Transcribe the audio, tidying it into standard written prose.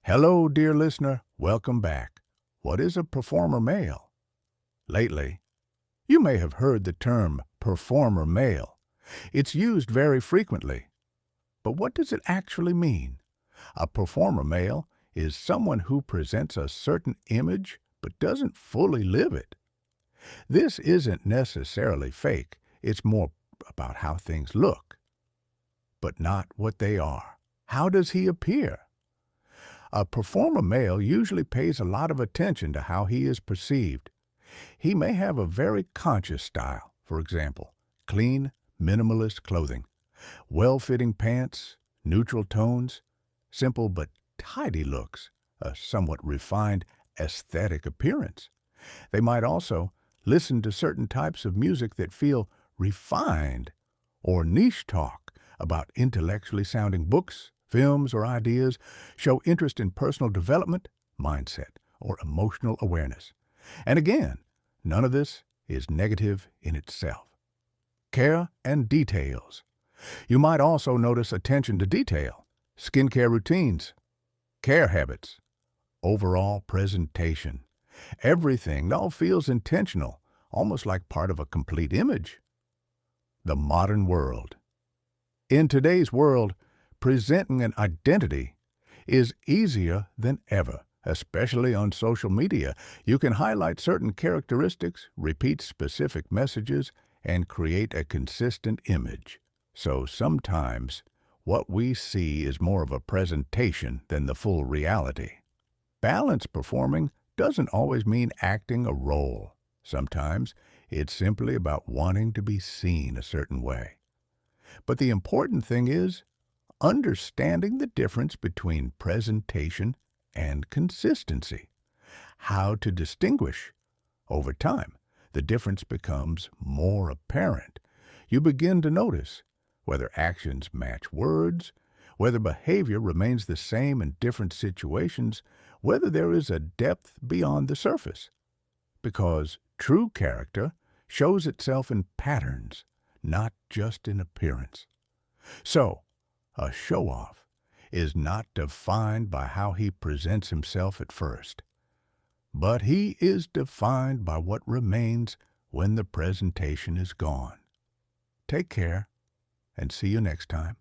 Hello, dear listener. Welcome back. What is a performer male? Lately, you may have heard the term performer male. It's used very frequently. But what does it actually mean? A performer male is someone who presents a certain image but doesn't fully live it. This isn't necessarily fake. It's more about how things look, but not what they are. How does he appear? A performer male usually pays a lot of attention to how he is perceived. He may have a very conscious style, for example, clean, minimalist clothing, well-fitting pants, neutral tones, simple but tidy looks, a somewhat refined aesthetic appearance. They might also listen to certain types of music that feel refined or niche talk about intellectually sounding books, films, or ideas, show interest in personal development, mindset, or emotional awareness. And again, none of this is negative in itself. Care and details. You might also notice attention to detail, skincare routines, care habits, overall presentation. Everything all feels intentional, almost like part of a complete image. The modern world. In today's world, presenting an identity is easier than ever, especially on social media. You can highlight certain characteristics, repeat specific messages, and create a consistent image. So sometimes, what we see is more of a presentation than the full reality. Balanced performing doesn't always mean acting a role. Sometimes, it's simply about wanting to be seen a certain way. But the important thing is understanding the difference between presentation and consistency. How to distinguish. Over time, the difference becomes more apparent. You begin to notice whether actions match words, whether behavior remains the same in different situations, whether there is a depth beyond the surface. Because true character shows itself in patterns, not just in appearance. So, a show-off is not defined by how he presents himself at first, but he is defined by what remains when the presentation is gone. Take care, and see you next time.